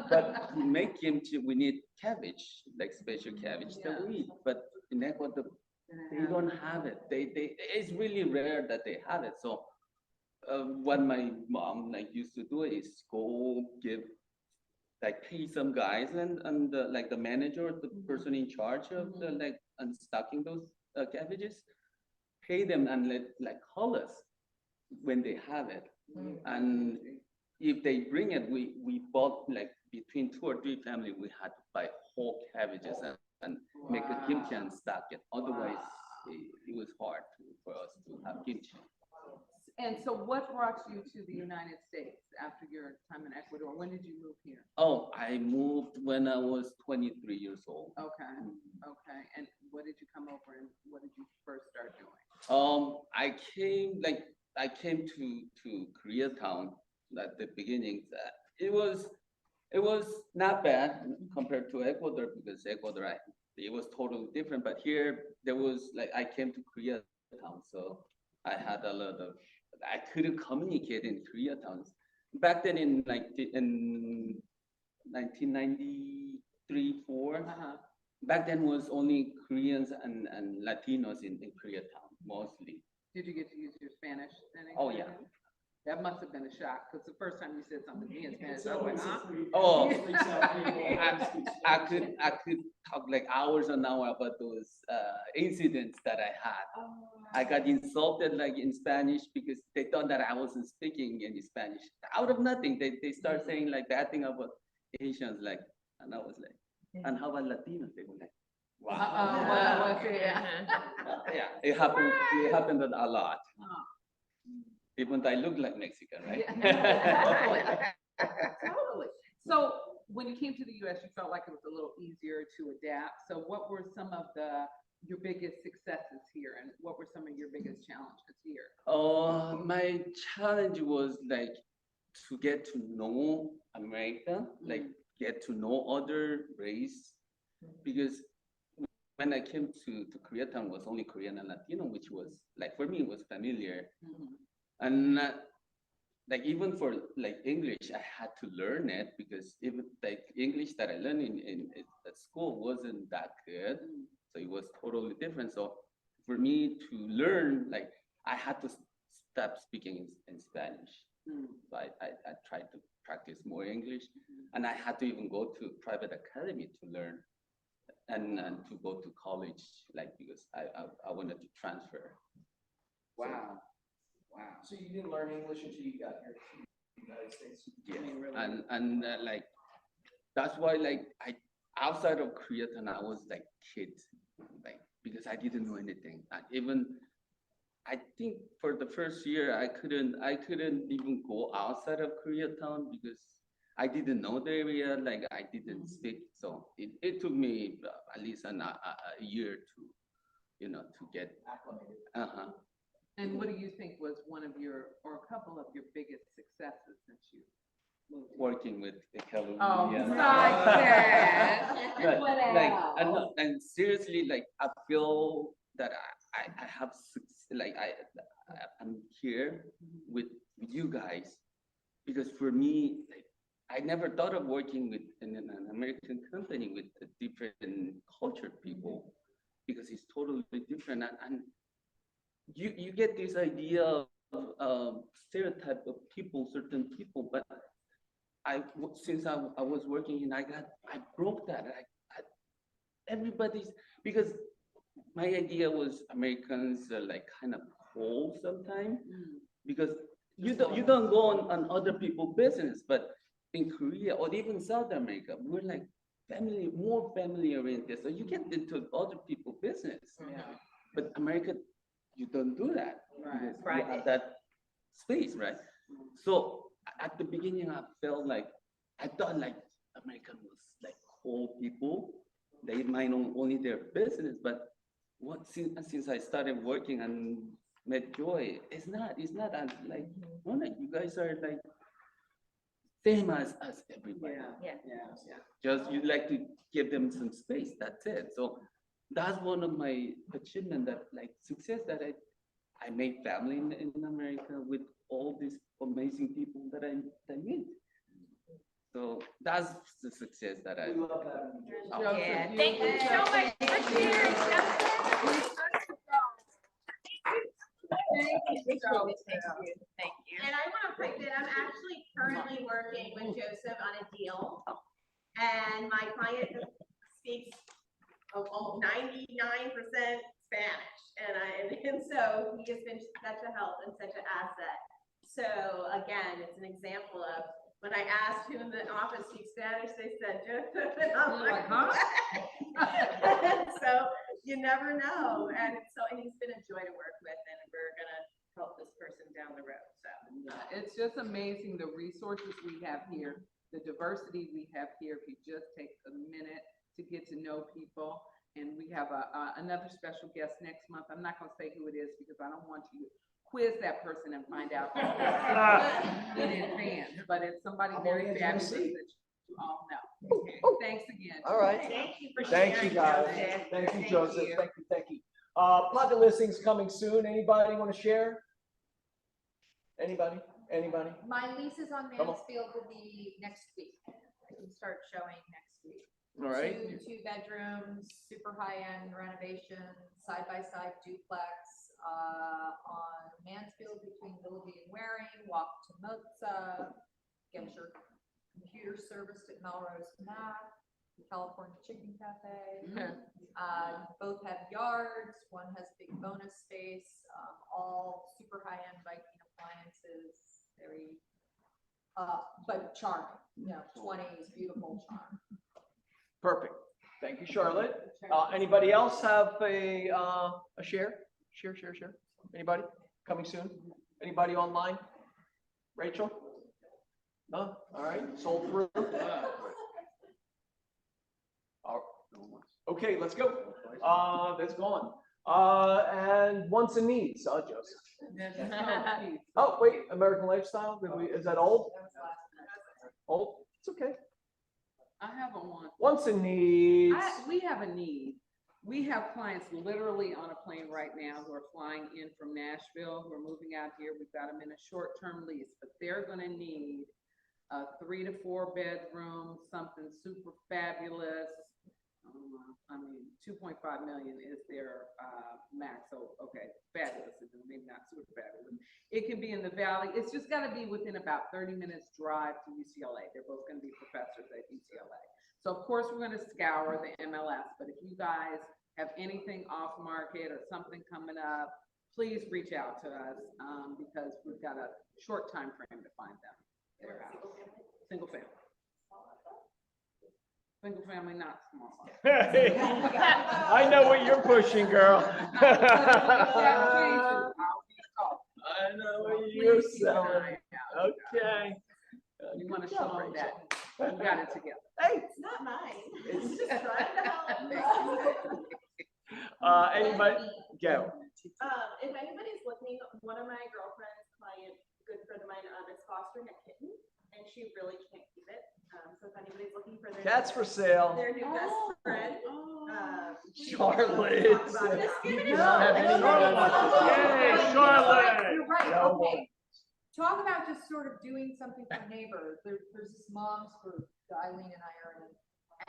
But to make kimchi, we need cabbage, like special cabbage that we eat. But in Ecuador, they don't have it. It's really rare that they have it. So what my mom like used to do is go pay some guys and like the manager, the person in charge of the like unstocking those cabbages, pay them and call us when they have it. And if they bring it, we bought like between 2 or 3 families, we had to buy whole cabbages and make a kimchi and stock it. Otherwise, it was hard for us to have kimchi. And so what brought you to the United States after your time in Ecuador? When did you move here? Oh, I moved when I was 23 years old. Okay, okay. And what did you come over and what did you first start doing? I came to Koreatown at the beginning. It was not bad compared to Ecuador, because Ecuador, it was totally different. But here there was I came to Koreatown, so I had a lot of, I couldn't communicate in Koreatown. Back then in 1993, 4, back then was only Koreans and Latinos in Koreatown mostly. Did you get to use your Spanish then? Oh yeah. That must have been a shock, because the first time you said something to me in Spanish, I was like, huh? Oh, I could talk like hours and hours about those incidents that I had. I got insulted like in Spanish because they thought that I wasn't speaking any Spanish. Out of nothing, they start saying like bad thing about Asians, like, and I was like, and how about Latinos? They were like, wow. Yeah, it happened a lot. Even though I look like Mexican, right? Totally. So when you came to the US, you felt like it was a little easier to adapt. So what were some of your biggest successes here, and what were some of your biggest challenges here? My challenge was like to get to know America, like get to know other race, because when I came to Koreatown, was only Korean and Latino, which was like for me it was familiar. And like even for like English, I had to learn it, because even like English that I learned at school wasn't that good. So it was totally different. So for me to learn, like I had to stop speaking in Spanish. So I tried to practice more English, and I had to even go to private academy to learn and to go to college, like because I wanted to transfer. Wow. Wow. So you didn't learn English until you got here to the United States? Yeah. And like that's why like outside of Koreatown I was like kid, like because I didn't know anything. I think for the first year I couldn't even go outside of Koreatown because I didn't know the area, like I didn't speak. So it took me at least a year to to get acclimated. And what do you think was one of your, or a couple of your biggest successes since you moved here? Working with the California. Oh, besides that. Like, and seriously, like I feel that I have like I'm here with you guys, because for me, like I never thought of working with in an American company with a different cultured people, because it's totally different. And you get this idea of stereotype of people, certain people, but since I was working in, I broke that. Everybody's, because my idea was Americans are like kind of cold sometimes, because you don't go on other people's business. But in Korea or even South America, we're like more family oriented. So you get into other people's business. Yeah. But America, you don't do that. Right. You have that space, right? So at the beginning, I thought like American was like cold people. They mind only their business. But since I started working and met Joy, it's not as like, well, you guys are like same as everybody. Yeah. Just you like to give them some space. That's it. So that's one of my achievements, that like success, that I made family in America with all these amazing people that I meet. So that's the success that I. We love that. Yeah, thank you so much. Let's hear it, Justin. Thank you. And I want to pipe in, I'm actually currently working with Joseph on a deal. And my client speaks almost 99% Spanish. And so he has been such a help and such an asset. So again, it's an example of, when I asked who in the office speaks Spanish, they said Joseph. And I'm like, huh? So you never know. And he's been a joy to work with, and we're gonna help this person down the road. So It's just amazing the resources we have here, the diversity we have here. If you just take a minute to get to know people. And we have another special guest next month. I'm not gonna say who it is because I don't want you to quiz that person and find out in advance, but it's somebody very fabulous that you all know. Okay. Thanks again. All right. thank you for Thank sharing. you, guys. Joseph. Thank you, Joseph. Thank you. Project listings coming soon. Anybody want to share? Anybody? My lease is on Come on. Mansfield will be next week. I can start showing next week. All right. Two bedrooms, super high-end renovation, side-by-side duplex, on Mansfield between Willoughby and Waring, walk to Moza, get your computer serviced at Melrose Mac, California Chicken Cafe. Both have yards, one has big bonus space, all super high-end Viking appliances, very, but charming, 20s, beautiful charm. Perfect. Thank you, Charlotte. Anybody else have a share? Share. Anybody coming soon? Anybody online? Rachel? No? All right. Sold through. Okay, let's go. That's gone. And wants and needs. Joseph. Oh, wait. American Lifestyle. Is that old? Old? It's okay. I have a one. Wants and needs. We have a need. We have clients literally on a plane right now who are flying in from Nashville, who are moving out here. We've got them in a short-term lease, but they're gonna need a 3 to 4 bedroom, something super fabulous. I mean, 2.5 million is their max. So, okay, fabulous, maybe not super fabulous. It can be in the Valley. It's just gotta be within about 30 minutes drive to UCLA. They're both gonna be professors at UCLA. So of course, we're gonna scour the MLS, but if you guys have anything off market or something coming up, please reach out to us because we've got a short time frame to find them. Their house. Single family. Single family, not small. I know what you're pushing, girl. I know what you're selling. Okay. You want to show them that you got it together. Hey, It's not mine. It's just trying to help. anybody? Go. If anybody's looking, one of my girlfriend's client, good friend of mine, is fostering a kitten, and she really can't keep it. So if anybody's looking for Cats for sale. their new best friend, Charlotte. Just give it a Yay, Charlotte. You're right, No okay. talk about just sort of doing something for neighbors. There's this mom's group that Eileen and I are in.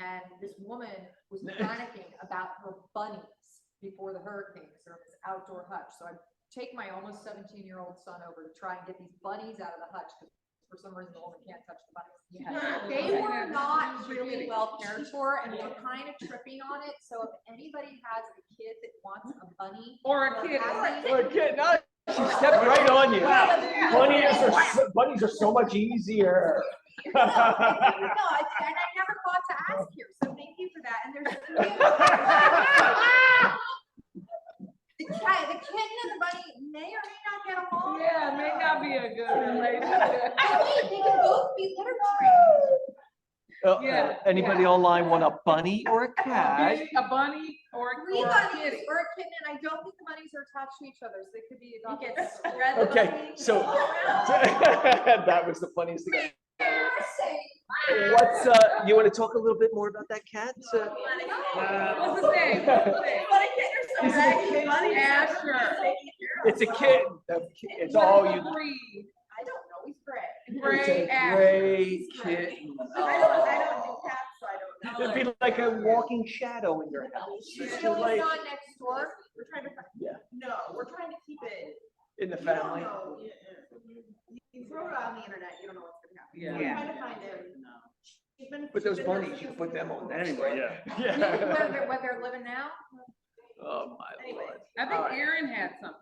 And this woman was panicking about her bunnies before the hurricanes or this outdoor hutch. So I take my almost 17-year-old son over to try and get these bunnies out of the hutch because for some reason the woman can't touch the bunnies. They were not really well cared for and were kind of tripping on it. So if anybody has a kid that wants a bunny Or a kid. No, she stepped right on you. Bunnies are so much easier. No, and I never thought to ask here, so thank you for that. And there's three of them. The kitten and the bunny may or may not get along. Yeah, may not be a good relationship. Wait, they can both be litter trained. Yeah. Anybody online want a bunny or a cat? A bunny or Three a bunnies kitty. or a kitten, and I don't think the bunnies are attached to each other, so they could be You adopted. get spread the Okay, bunny so all around. that was the funniest thing. What's you want to talk a little bit more about that cat? What's his name? Is it a kid? Asher. It's a kitten. It's all you. Breed. I don't know, he's gray. Gray It's a Asher. gray kitten. I don't do cats, so I don't know. It'd be like a walking shadow in your house. It's So just like it's not next door. We're trying to, Yeah. no, we're trying to keep it. in the You don't family. know. You throw it out on the internet, you don't know what's gonna happen. Yeah. We're trying to find him. But those bunnies, you can put them on anyway. Where they're living now? Oh, my Lord. I think Aaron had something.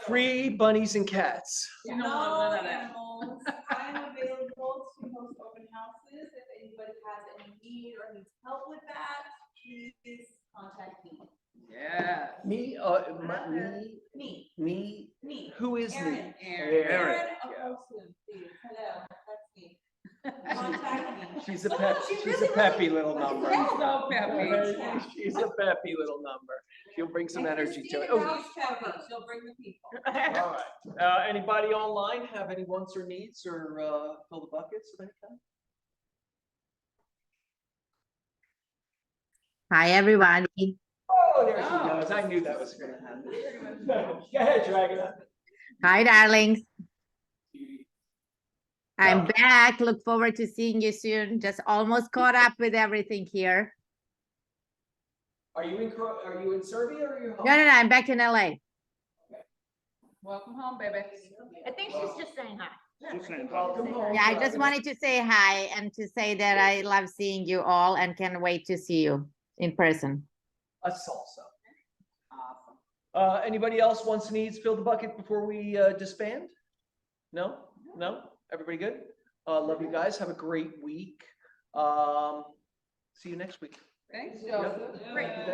Free bunnies and cats. You don't want none of that. Animals. I'm available to host open houses. If anybody has any need or needs help with that, please contact me. Yeah. Me, Me. who is me? Aaron. Aaron. Oakhurst, please. Hello, that's me. Contact me. She's a peppy little number. She's so peppy. She's a peppy little number. She'll bring some energy to it. Christina Oh, House Peppy. She'll bring the people. all right. Anybody online have any wants or needs or fill the buckets of any kind? Hi, everybody. Oh, there she goes. I knew that was going to happen. Go ahead, Dragon. Hi, darlings. I'm back. Look forward to seeing you soon. Just almost caught up with everything here. Are you in Serbia or are you home? No, I'm back in LA. Welcome home, baby. I think she's just saying hi. Welcome home. Yeah, I just wanted to say hi and to say that I love seeing you all and can't wait to see you in person. A salsa. Awesome. Anybody else wants, needs, fill the bucket before we disband? No? Everybody good? Love you guys. Have a great week. See you next week. Thanks, Joseph. Great.